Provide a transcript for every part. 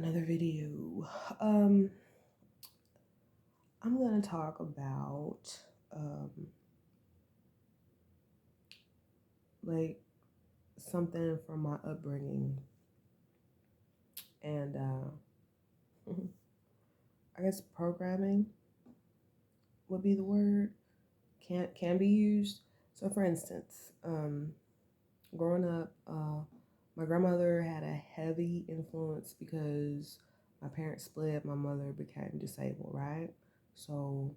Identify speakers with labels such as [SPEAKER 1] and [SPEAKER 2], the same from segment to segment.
[SPEAKER 1] another video. Um, I'm gonna talk about um, like something from my upbringing, and I guess programming would be the word. Can be used. So, for instance, growing up, my grandmother had a heavy influence because my parents split. My mother became disabled, right? So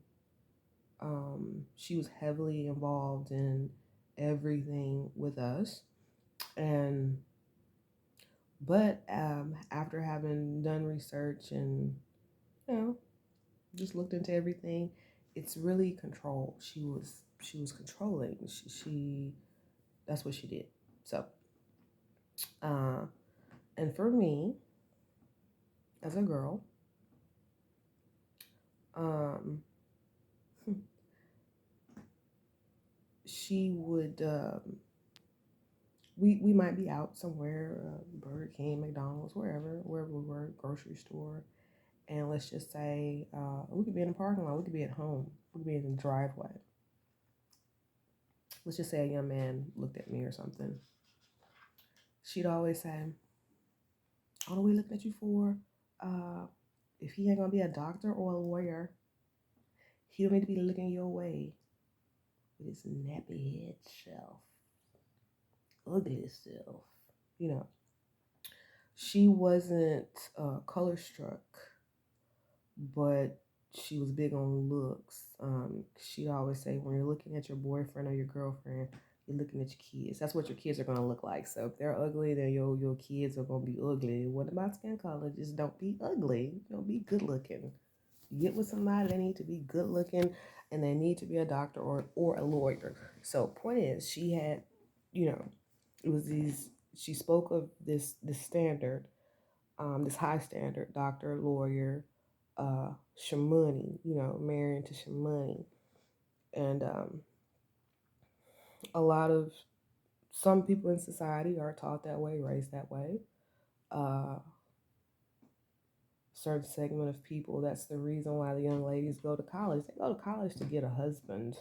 [SPEAKER 1] she was heavily involved in everything with us. And but after having done research and you know just looked into everything, it's really control. She was controlling. She That's what she did. So uh, and for me as a girl, um, she would we might be out somewhere, Burger King, McDonald's, wherever we were, grocery store, and let's just say we could be in the parking lot, we could be at home, we could be in the driveway. Let's just say a young man looked at me or something. She'd always say, "What are we looking at you for? Uh, if he ain't gonna be a doctor or a lawyer, he don't need to be looking your way with his nappy head self, ugly self." You know, she wasn't color struck, but she was big on looks. She'd always say, when you're looking at your boyfriend or your girlfriend, you're looking at your kids. That's what your kids are gonna look like. So if they're ugly, then your kids are gonna be ugly. What about skin color? Just don't be ugly. Don't be good looking. You get with somebody, they need to be good looking, and they need to be a doctor or a lawyer. So point is, she had, you know, it was these. She spoke of this standard, this high standard, doctor, lawyer, Shamoney, marrying to Shamoney. And a lot of some people in society are taught that way, raised that way. Uh, Certain segment of people, that's the reason why the young ladies go to college. They go to college to get a husband.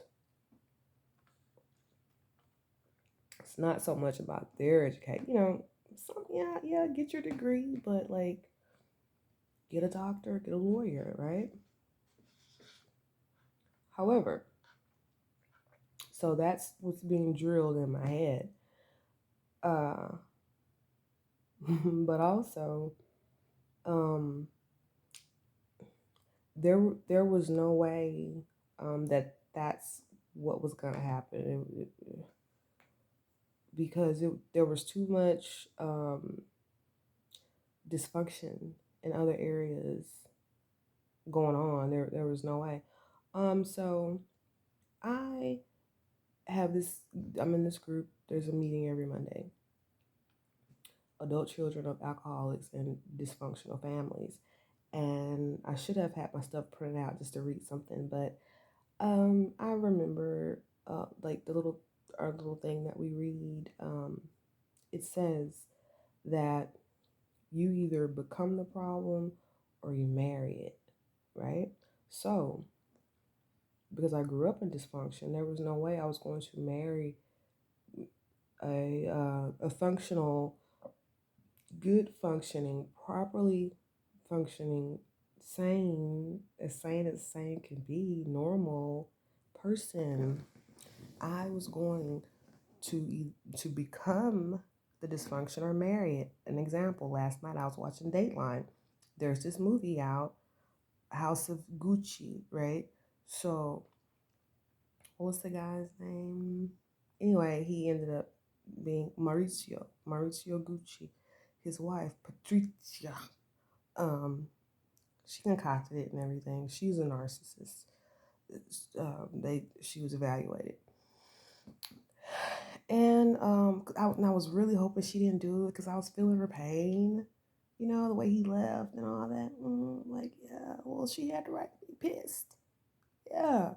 [SPEAKER 1] It's not so much about their education. Yeah, get your degree, but like get a doctor, get a lawyer, right? However, so that's what's being drilled in my head. Uh, but also, um, there was no way that that's what was gonna happen because there was too much dysfunction in other areas going on. There was no way. So I have this. I'm in this group. There's a meeting every Monday. Adult children of alcoholics and dysfunctional families. And I should have had my stuff printed out just to read something, but I remember like our little thing that we read. It says that you either become the problem or you marry it, right? So because I grew up in dysfunction, there was no way I was going to marry a functional, good functioning, properly functioning, sane as sane can be, normal person. I was going to become the dysfunction or marry it. An example: last night I was watching Dateline. There's this movie out, House of Gucci, right? So what's the guy's name? Anyway, he ended up being Mauricio Gucci. His wife, Patricia, she concocted it and everything. She's a narcissist. She was evaluated, and I was really hoping she didn't do it because I was feeling her pain. The way he left and all that. Like, yeah, well, she had the right to be pissed. Yeah,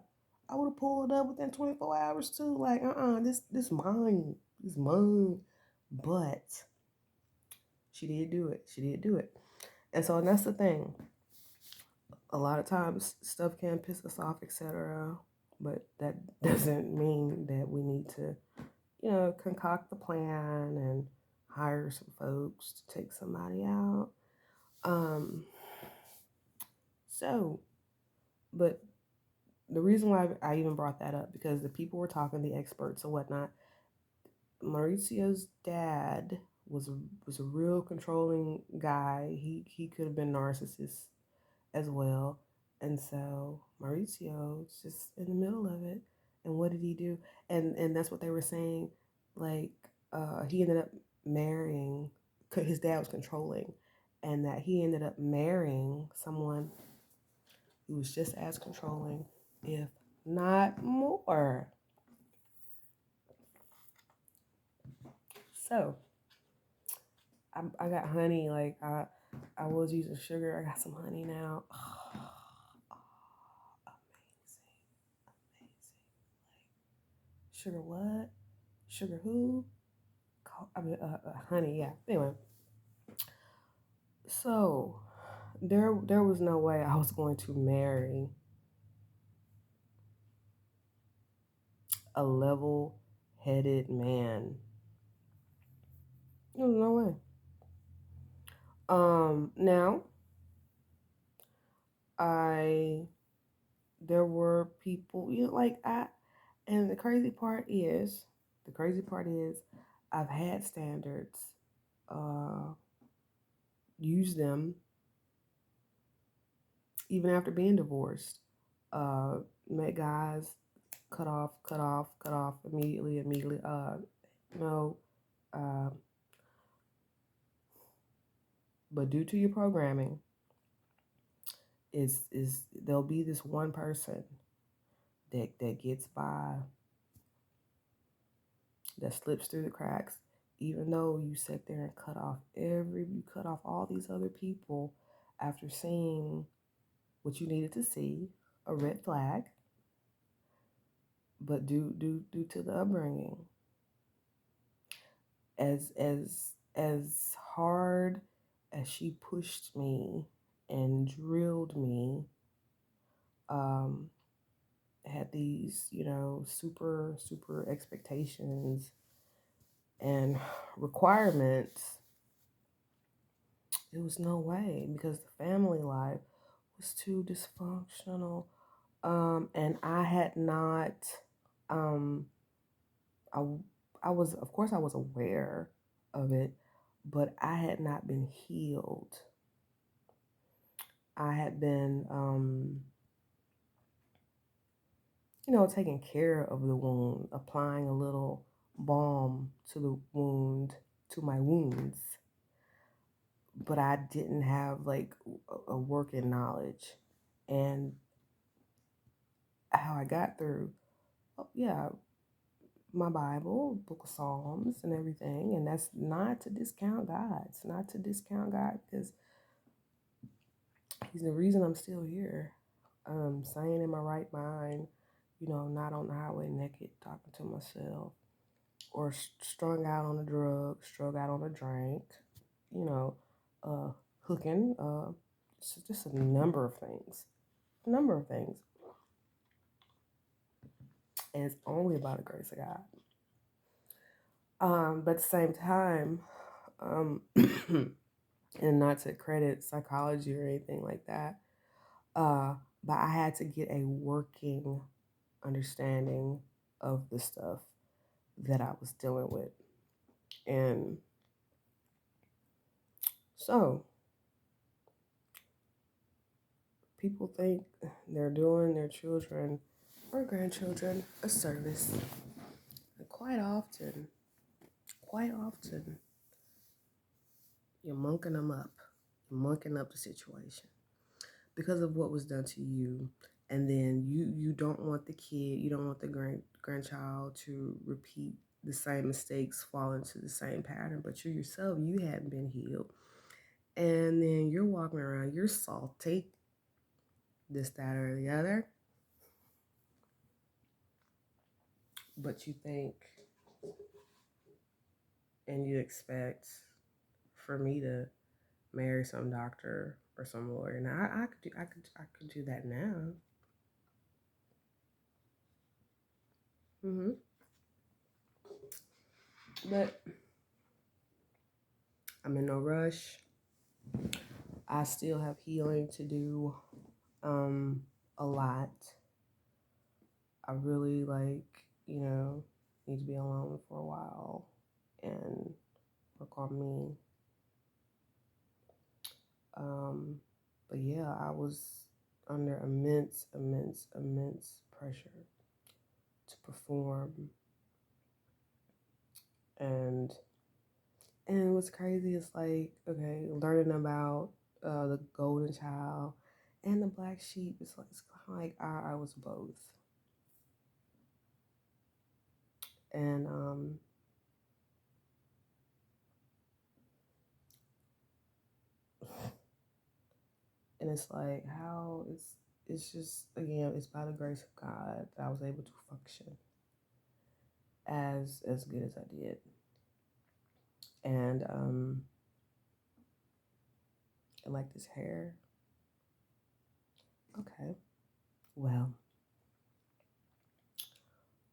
[SPEAKER 1] I would have pulled up within 24 hours too. Like, this mine, this mine. But she did do it. She did do it. And that's the thing. A lot of times stuff can piss us off, etc. But that doesn't mean that we need to, concoct the plan and hire some folks to take somebody out. Um, so, but the reason why I even brought that up, because the people were talking, the experts and whatnot. Mauricio's dad was a real controlling guy. He could have been narcissist as well, and so Mauricio was just in the middle of it. And what did he do? And that's what they were saying. Like he ended up marrying. His dad was controlling, and that he ended up marrying someone who was just as controlling, if not more. So I got honey. Like I was using sugar. I got some honey now. Oh, amazing, amazing. Sugar what? Sugar who? Honey. Yeah. Anyway, so there was no way I was going to marry a level-headed man. There was no way. Now I there were people, like and the crazy part is, I've had standards, uh, use them even after being divorced. Met guys, cut off immediately. No, uh, but due to your programming, is there'll be this one person that gets by, that slips through the cracks, even though you sit there and you cut off all these other people after seeing what you needed to see, a red flag, but due to the upbringing, as hard as she pushed me and drilled me, um, had these, super expectations and requirements. It was no way, because the family life was too dysfunctional. And I had not, um, I, I was, of course, I was aware of it, but I had not been healed. I had been, taking care of the wound, applying a little balm to the wound, to my wounds, but I didn't have like a working knowledge. And how I got through, oh, yeah, my Bible, Book of Psalms, and everything. And that's not to discount God. It's not to discount God, because He's the reason I'm still here. Staying in my right mind, not on the highway naked, talking to myself, or strung out on a drug, strung out on a drink, you know, hooking, just a number of things. A number of things. And it's only about the grace of God. But at the same time, um, and not to credit psychology or anything like that, uh, but I had to get a working understanding of the stuff that I was dealing with. And so people think they're doing their children or grandchildren a service. And quite often, you're monking them up. You're monking up the situation because of what was done to you. And then you don't want the kid, you don't want the grandchild to repeat the same mistakes, fall into the same pattern. But you yourself, you hadn't been healed. And then you're walking around, you're salty, this, that, or the other. But you think and you expect for me to marry some doctor or some lawyer. Now I could do that now. hmm But I'm in no rush. I still have healing to do. A lot. I really need to be alone for a while and work on me. Um, but yeah, I was under immense pressure to perform, and what's crazy is like, okay, learning about the golden child and the black sheep. It's kind of like I was both, and and it's like how it's just, again, it's by the grace of God that I was able to function as good as I did. And like this hair. Okay. Well,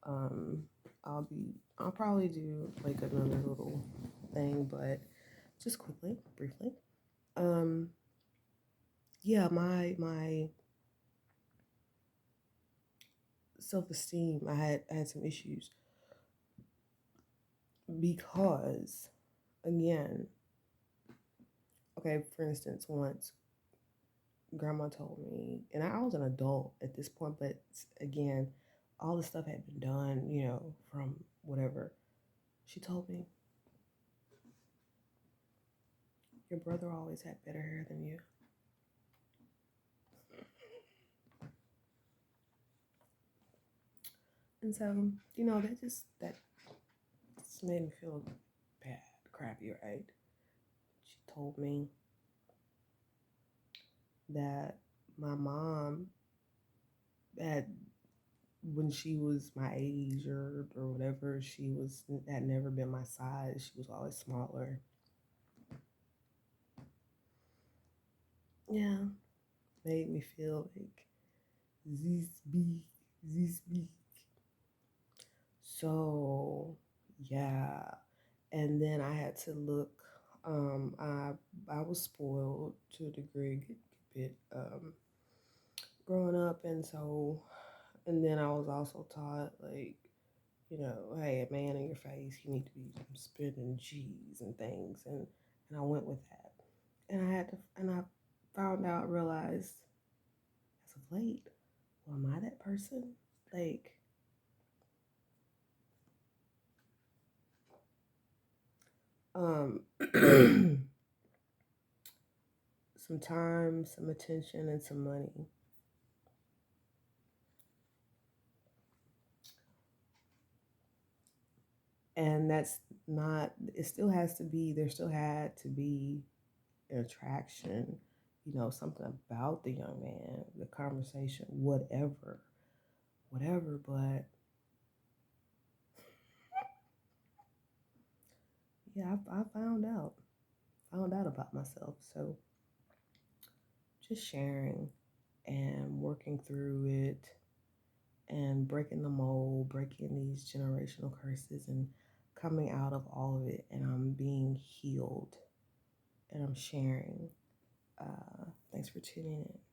[SPEAKER 1] um I'll probably do like another little thing, but just quickly, briefly. Um yeah, my self-esteem, I had some issues because, again, okay, for instance, once grandma told me, and I was an adult at this point, but again, all the stuff had been done, from whatever. She told me, your brother always had better hair than you. And so, that just made me feel bad, crappy, right? She told me that my mom had, when she was my age or whatever, had never been my size. She was always smaller. Yeah, made me feel like this big. So yeah, and then I had to look. I was spoiled to a degree, a bit, growing up, and so, and then I was also taught, like, hey, a man in your face, you need to be spending G's and things, and I went with that, and I found out, realized as of late, well, am I that person? Like, um, some time, some attention, and some money. And that's not, it still has to be, there still had to be an attraction, something about the young man, the conversation, whatever. But yeah, I found out about myself. So just sharing and working through it and breaking the mold, breaking these generational curses, and coming out of all of it. And I'm being healed, and I'm sharing. Thanks for tuning in.